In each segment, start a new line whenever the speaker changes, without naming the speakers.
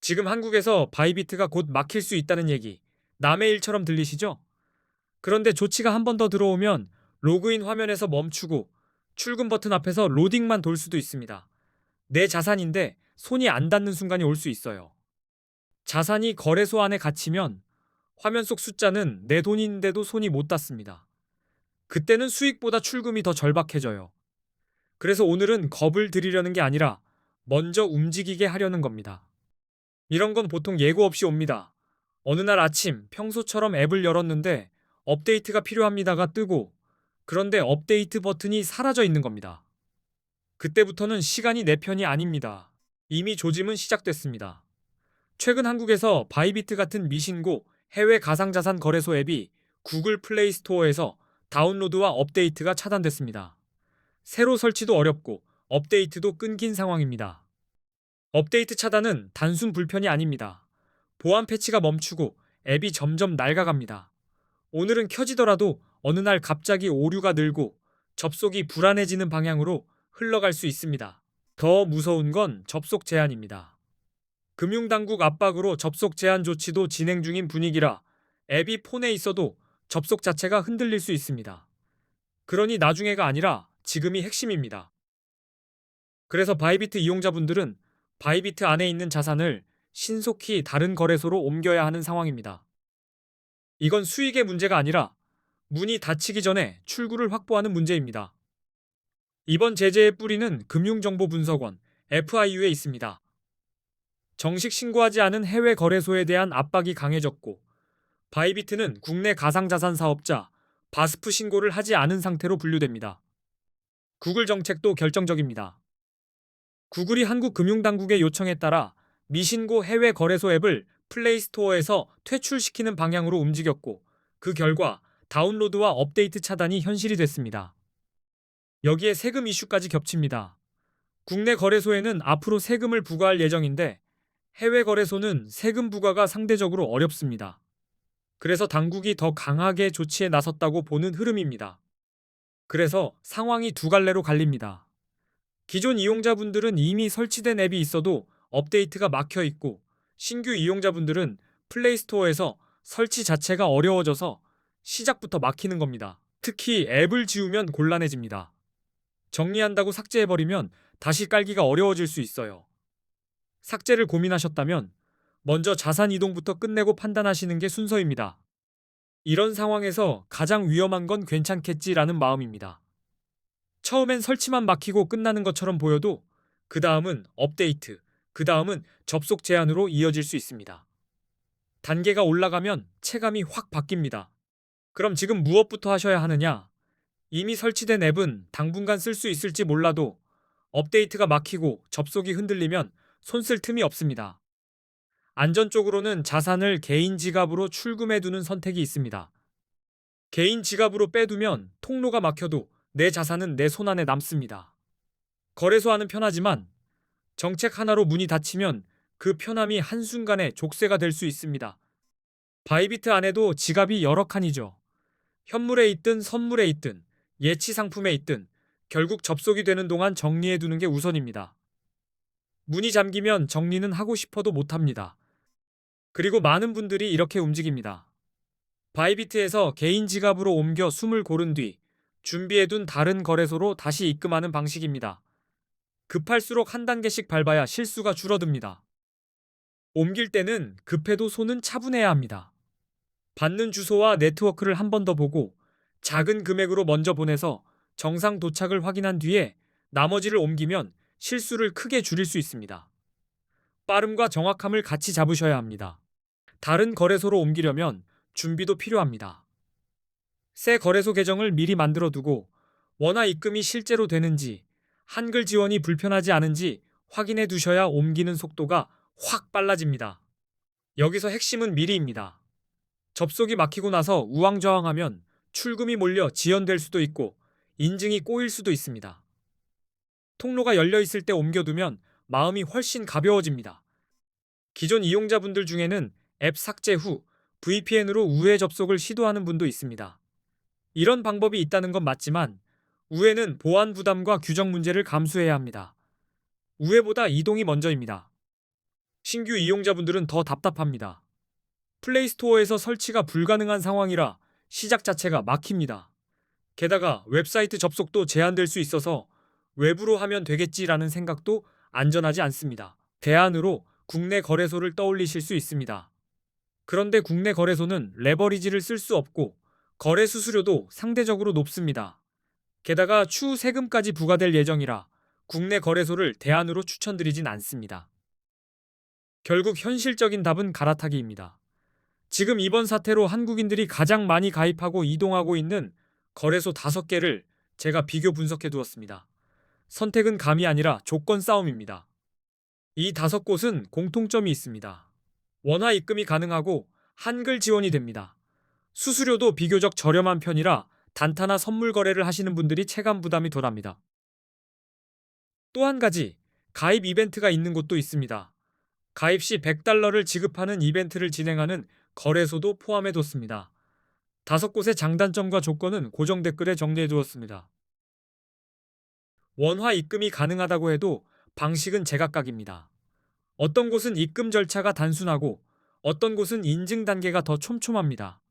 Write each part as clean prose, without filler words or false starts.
지금 한국에서 바이비트가 곧 막힐 수 있다는 얘기, 남의 일처럼 들리시죠? 그런데 조치가 한 번 더 들어오면 로그인 화면에서 멈추고 출금 버튼 앞에서 로딩만 돌 수도 있습니다. 내 자산인데 손이 안 닿는 순간이 올 수 있어요. 자산이 거래소 안에 갇히면 화면 속 숫자는 내 돈인데도 손이 못 닿습니다. 그때는 수익보다 출금이 더 절박해져요. 그래서 오늘은 겁을 들이려는 게 아니라 먼저 움직이게 하려는 겁니다. 이런 건 보통 예고 없이 옵니다. 어느 날 아침 평소처럼 앱을 열었는데 업데이트가 필요합니다가 뜨고, 그런데 업데이트 버튼이 사라져 있는 겁니다. 그때부터는 시간이 내 편이 아닙니다. 이미 조짐은 시작됐습니다. 최근 한국에서 바이비트 같은 미신고 해외 가상자산 거래소 앱이 구글 플레이 스토어에서 다운로드와 업데이트가 차단됐습니다. 새로 설치도 어렵고 업데이트도 끊긴 상황입니다. 업데이트 차단은 단순 불편이 아닙니다. 보안 패치가 멈추고 앱이 점점 낡아갑니다. 오늘은 켜지더라도 어느 날 갑자기 오류가 늘고 접속이 불안해지는 방향으로 흘러갈 수 있습니다. 더 무서운 건 접속 제한입니다. 금융당국 압박으로 접속 제한 조치도 진행 중인 분위기라 앱이 폰에 있어도 접속 자체가 흔들릴 수 있습니다. 그러니 나중에가 아니라 지금이 핵심입니다. 그래서 바이비트 이용자분들은 바이비트 안에 있는 자산을 신속히 다른 거래소로 옮겨야 하는 상황입니다. 이건 수익의 문제가 아니라 문이 닫히기 전에 출구를 확보하는 문제입니다. 이번 제재의 뿌리는 금융정보분석원 FIU에 있습니다. 정식 신고하지 않은 해외 거래소에 대한 압박이 강해졌고, 바이비트는 국내 가상자산 사업자 바스프 신고를 하지 않은 상태로 분류됩니다. 구글 정책도 결정적입니다. 구글이 한국 금융당국의 요청에 따라 미신고 해외 거래소 앱을 플레이스토어에서 퇴출시키는 방향으로 움직였고, 그 결과 다운로드와 업데이트 차단이 현실이 됐습니다. 여기에 세금 이슈까지 겹칩니다. 국내 거래소에는 앞으로 세금을 부과할 예정인데, 해외 거래소는 세금 부과가 상대적으로 어렵습니다. 그래서 당국이 더 강하게 조치에 나섰다고 보는 흐름입니다. 그래서 상황이 두 갈래로 갈립니다. 기존 이용자분들은 이미 설치된 앱이 있어도 업데이트가 막혀 있고, 신규 이용자분들은 플레이스토어에서 설치 자체가 어려워져서 시작부터 막히는 겁니다. 특히 앱을 지우면 곤란해집니다. 정리한다고 삭제해버리면 다시 깔기가 어려워질 수 있어요. 삭제를 고민하셨다면 먼저 자산 이동부터 끝내고 판단하시는 게 순서입니다. 이런 상황에서 가장 위험한 건 괜찮겠지라는 마음입니다. 처음엔 설치만 막히고 끝나는 것처럼 보여도 그 다음은 업데이트, 그 다음은 접속 제한으로 이어질 수 있습니다. 단계가 올라가면 체감이 확 바뀝니다. 그럼 지금 무엇부터 하셔야 하느냐? 이미 설치된 앱은 당분간 쓸 수 있을지 몰라도 업데이트가 막히고 접속이 흔들리면 손 쓸 틈이 없습니다. 안전 쪽으로는 자산을 개인 지갑으로 출금해 두는 선택이 있습니다. 개인 지갑으로 빼두면 통로가 막혀도 내 자산은 내 손안에 남습니다. 거래소와는 편하지만 정책 하나로 문이 닫히면 그 편함이 한순간에 족쇄가 될 수 있습니다. 바이비트 안에도 지갑이 여러 칸이죠. 현물에 있든 선물에 있든 예치 상품에 있든 결국 접속이 되는 동안 정리해 두는 게 우선입니다. 문이 잠기면 정리는 하고 싶어도 못합니다. 그리고 많은 분들이 이렇게 움직입니다. 바이비트에서 개인 지갑으로 옮겨 숨을 고른 뒤 준비해둔 다른 거래소로 다시 입금하는 방식입니다. 급할수록 한 단계씩 밟아야 실수가 줄어듭니다. 옮길 때는 급해도 손은 차분해야 합니다. 받는 주소와 네트워크를 한 번 더 보고 작은 금액으로 먼저 보내서 정상 도착을 확인한 뒤에 나머지를 옮기면 실수를 크게 줄일 수 있습니다. 빠름과 정확함을 같이 잡으셔야 합니다. 다른 거래소로 옮기려면 준비도 필요합니다. 새 거래소 계정을 미리 만들어 두고 원화 입금이 실제로 되는지, 한글 지원이 불편하지 않은지 확인해 두셔야 옮기는 속도가 확 빨라집니다. 여기서 핵심은 미리입니다. 접속이 막히고 나서 우왕좌왕하면 출금이 몰려 지연될 수도 있고 인증이 꼬일 수도 있습니다. 통로가 열려 있을 때 옮겨두면 마음이 훨씬 가벼워집니다. 기존 이용자분들 중에는 앱 삭제 후 VPN으로 우회 접속을 시도하는 분도 있습니다. 이런 방법이 있다는 건 맞지만 우회는 보안 부담과 규정 문제를 감수해야 합니다. 우회보다 이동이 먼저입니다. 신규 이용자분들은 더 답답합니다. 플레이스토어에서 설치가 불가능한 상황이라 시작 자체가 막힙니다. 게다가 웹사이트 접속도 제한될 수 있어서 외부로 하면 되겠지라는 생각도 안전하지 않습니다. 대안으로 국내 거래소를 떠올리실 수 있습니다. 그런데 국내 거래소는 레버리지를 쓸 수 없고 거래 수수료도 상대적으로 높습니다. 게다가 추후 세금까지 부과될 예정이라 국내 거래소를 대안으로 추천드리진 않습니다. 결국 현실적인 답은 갈아타기입니다. 지금 이번 사태로 한국인들이 가장 많이 가입하고 이동하고 있는 거래소 5개를 제가 비교 분석해 두었습니다. 선택은 감이 아니라 조건 싸움입니다. 이 5곳은 공통점이 있습니다. 원화 입금이 가능하고 한글 지원이 됩니다. 수수료도 비교적 저렴한 편이라 단타나 선물 거래를 하시는 분들이 체감 부담이 덜합니다. 또 한 가지, 가입 이벤트가 있는 곳도 있습니다. 가입 시 $100를 지급하는 이벤트를 진행하는 거래소도 포함해 뒀습니다. 5곳의 장단점과 조건은 고정 댓글에 정리해 두었습니다. 원화 입금이 가능하다고 해도 방식은 제각각입니다. 어떤 곳은 입금 절차가 단순하고 어떤 곳은 인증 단계가 더 촘촘합니다.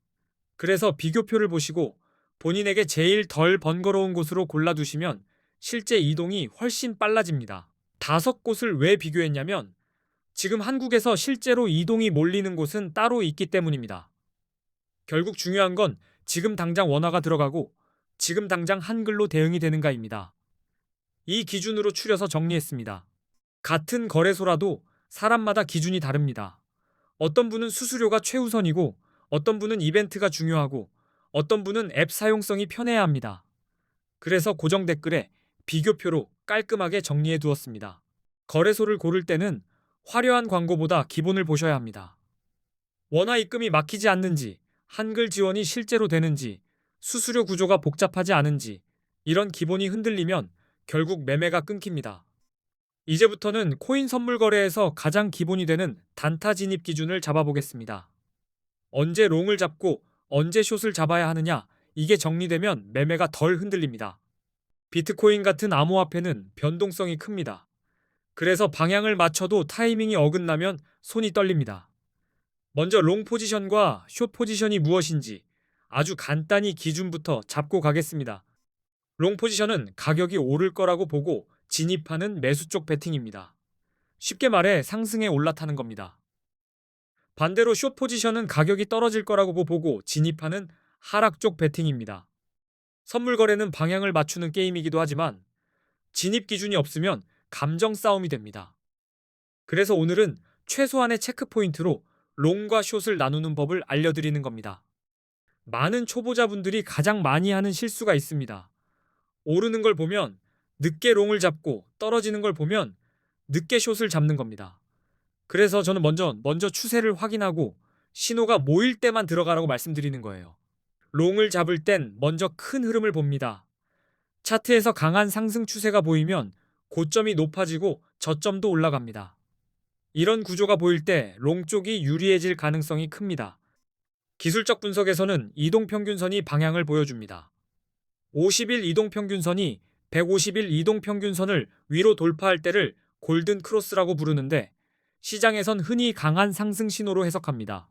그래서 비교표를 보시고 본인에게 제일 덜 번거로운 곳으로 골라두시면 실제 이동이 훨씬 빨라집니다. 5곳을 왜 비교했냐면 지금 한국에서 실제로 이동이 몰리는 곳은 따로 있기 때문입니다. 결국 중요한 건 지금 당장 원화가 들어가고 지금 당장 한글로 대응이 되는가입니다. 이 기준으로 추려서 정리했습니다. 같은 거래소라도 사람마다 기준이 다릅니다. 어떤 분은 수수료가 최우선이고 어떤 분은 이벤트가 중요하고 어떤 분은 앱 사용성이 편해야 합니다. 그래서 고정 댓글에 비교표로 깔끔하게 정리해 두었습니다. 거래소를 고를 때는 화려한 광고보다 기본을 보셔야 합니다. 원화 입금이 막히지 않는지, 한글 지원이 실제로 되는지, 수수료 구조가 복잡하지 않은지, 이런 기본이 흔들리면 결국 매매가 끊깁니다. 이제부터는 코인 선물 거래에서 가장 기본이 되는 단타 진입 기준을 잡아보겠습니다. 언제 롱을 잡고 언제 숏을 잡아야 하느냐, 이게 정리되면 매매가 덜 흔들립니다. 비트코인 같은 암호화폐는 변동성이 큽니다. 그래서 방향을 맞춰도 타이밍이 어긋나면 손이 떨립니다. 먼저 롱 포지션과 숏 포지션이 무엇인지 아주 간단히 기준부터 잡고 가겠습니다. 롱 포지션은 가격이 오를 거라고 보고 진입하는 매수 쪽 베팅입니다. 쉽게 말해 상승에 올라타는 겁니다. 반대로 숏 포지션은 가격이 떨어질 거라고 보고 진입하는 하락 쪽 베팅입니다. 선물 거래는 방향을 맞추는 게임이기도 하지만 진입 기준이 없으면 감정 싸움이 됩니다. 그래서 오늘은 최소한의 체크 포인트로 롱과 숏을 나누는 법을 알려드리는 겁니다. 많은 초보자분들이 가장 많이 하는 실수가 있습니다. 오르는 걸 보면 늦게 롱을 잡고 떨어지는 걸 보면 늦게 숏을 잡는 겁니다. 그래서 저는 먼저 추세를 확인하고 신호가 모일 때만 들어가라고 말씀드리는 거예요. 롱을 잡을 땐 먼저 큰 흐름을 봅니다. 차트에서 강한 상승 추세가 보이면 고점이 높아지고 저점도 올라갑니다. 이런 구조가 보일 때 롱 쪽이 유리해질 가능성이 큽니다. 기술적 분석에서는 이동평균선이 방향을 보여줍니다. 50일 이동평균선이 150일 이동평균선을 위로 돌파할 때를 골든 크로스라고 부르는데 시장에선 흔히 강한 상승 신호로 해석합니다.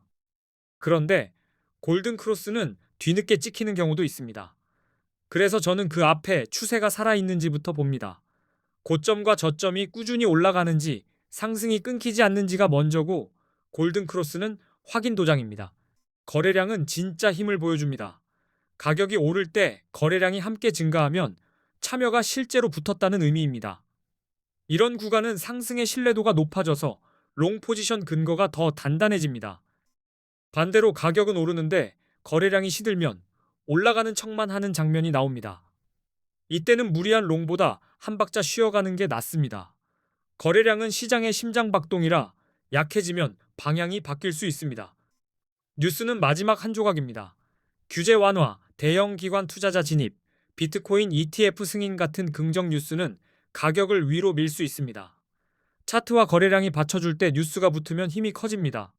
그런데 골든 크로스는 뒤늦게 찍히는 경우도 있습니다. 그래서 저는 그 앞에 추세가 살아있는지부터 봅니다. 고점과 저점이 꾸준히 올라가는지 상승이 끊기지 않는지가 먼저고 골든 크로스는 확인 도장입니다. 거래량은 진짜 힘을 보여줍니다. 가격이 오를 때 거래량이 함께 증가하면 참여가 실제로 붙었다는 의미입니다. 이런 구간은 상승의 신뢰도가 높아져서 롱 포지션 근거가 더 단단해집니다. 반대로 가격은 오르는데 거래량이 시들면 올라가는 척만 하는 장면이 나옵니다. 이때는 무리한 롱보다 한 박자 쉬어가는 게 낫습니다. 거래량은 시장의 심장박동이라 약해지면 방향이 바뀔 수 있습니다. 뉴스는 마지막 한 조각입니다. 규제 완화, 대형 기관 투자자 진입, 비트코인 ETF 승인 같은 긍정 뉴스는 가격을 위로 밀 수 있습니다. 차트와 거래량이 받쳐줄 때 뉴스가 붙으면 힘이 커집니다.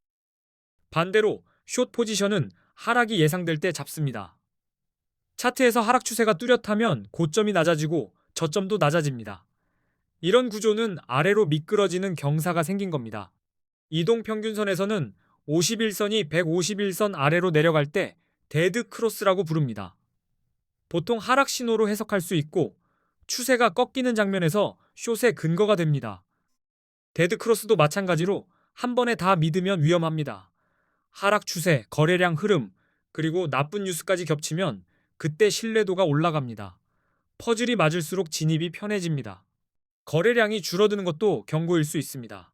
반대로 숏 포지션은 하락이 예상될 때 잡습니다. 차트에서 하락 추세가 뚜렷하면 고점이 낮아지고 저점도 낮아집니다. 이런 구조는 아래로 미끄러지는 경사가 생긴 겁니다. 이동평균선에서는 51선이 151선 아래로 내려갈 때 데드 크로스라고 부릅니다. 보통 하락 신호로 해석할 수 있고 추세가 꺾이는 장면에서 숏의 근거가 됩니다. 데드 크로스도 마찬가지로 한 번에 다 믿으면 위험합니다. 하락 추세, 거래량 흐름, 그리고 나쁜 뉴스까지 겹치면 그때 신뢰도가 올라갑니다. 퍼즐이 맞을수록 진입이 편해집니다. 거래량이 줄어드는 것도 경고일 수 있습니다.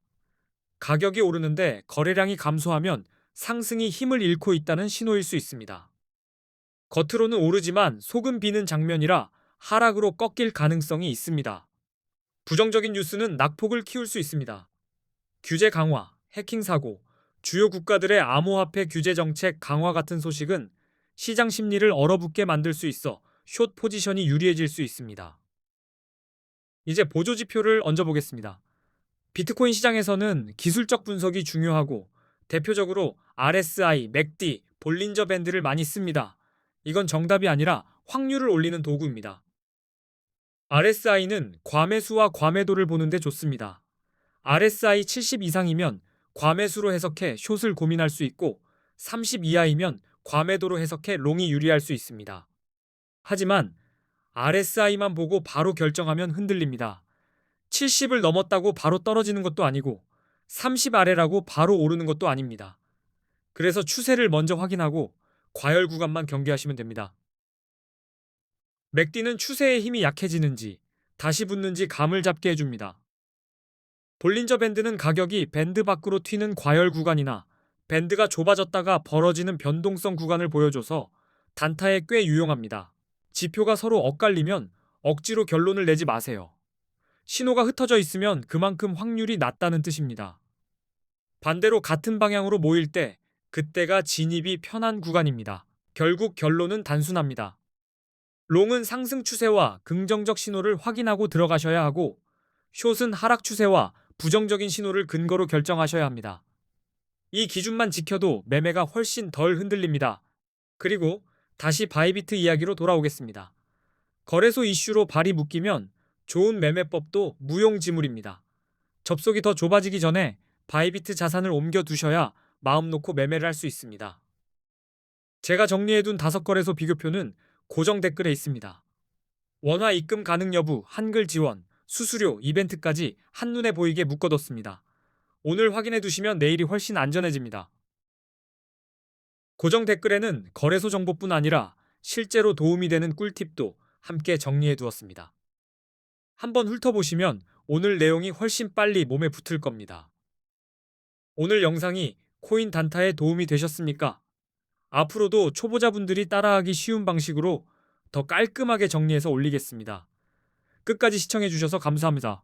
가격이 오르는데 거래량이 감소하면 상승이 힘을 잃고 있다는 신호일 수 있습니다. 겉으로는 오르지만 속은 비는 장면이라 하락으로 꺾일 가능성이 있습니다. 부정적인 뉴스는 낙폭을 키울 수 있습니다. 규제 강화, 해킹 사고, 주요 국가들의 암호화폐 규제 정책 강화 같은 소식은 시장 심리를 얼어붙게 만들 수 있어 숏 포지션이 유리해질 수 있습니다. 이제 보조 지표를 얹어보겠습니다. 비트코인 시장에서는 기술적 분석이 중요하고 대표적으로 RSI, 맥디, 볼린저 밴드를 많이 씁니다. 이건 정답이 아니라 확률을 올리는 도구입니다. RSI는 과매수와 과매도를 보는데 좋습니다. RSI 70 이상이면 과매수로 해석해 숏을 고민할 수 있고 30 이하이면 과매도로 해석해 롱이 유리할 수 있습니다. 하지만 RSI만 보고 바로 결정하면 흔들립니다. 70을 넘었다고 바로 떨어지는 것도 아니고 30 아래라고 바로 오르는 것도 아닙니다. 그래서 추세를 먼저 확인하고 과열 구간만 경계하시면 됩니다. 맥디는 추세의 힘이 약해지는지 다시 붙는지 감을 잡게 해줍니다. 볼린저 밴드는 가격이 밴드 밖으로 튀는 과열 구간이나 밴드가 좁아졌다가 벌어지는 변동성 구간을 보여줘서 단타에 꽤 유용합니다. 지표가 서로 엇갈리면 억지로 결론을 내지 마세요. 신호가 흩어져 있으면 그만큼 확률이 낮다는 뜻입니다. 반대로 같은 방향으로 모일 때 그때가 진입이 편한 구간입니다. 결국 결론은 단순합니다. 롱은 상승 추세와 긍정적 신호를 확인하고 들어가셔야 하고 숏은 하락 추세와 부정적인 신호를 근거로 결정하셔야 합니다. 이 기준만 지켜도 매매가 훨씬 덜 흔들립니다. 그리고 다시 바이비트 이야기로 돌아오겠습니다. 거래소 이슈로 발이 묶이면 좋은 매매법도 무용지물입니다. 접속이 더 좁아지기 전에 바이비트 자산을 옮겨두셔야 마음 놓고 매매를 할 수 있습니다. 제가 정리해둔 5거래소 비교표는 고정 댓글에 있습니다. 원화 입금 가능 여부, 한글 지원, 수수료, 이벤트까지 한눈에 보이게 묶어뒀습니다. 오늘 확인해 두시면 내일이 훨씬 안전해집니다. 고정 댓글에는 거래소 정보뿐 아니라 실제로 도움이 되는 꿀팁도 함께 정리해 두었습니다. 한번 훑어보시면 오늘 내용이 훨씬 빨리 몸에 붙을 겁니다. 오늘 영상이 코인 단타에 도움이 되셨습니까? 앞으로도 초보자분들이 따라하기 쉬운 방식으로 더 깔끔하게 정리해서 올리겠습니다. 끝까지 시청해 주셔서 감사합니다.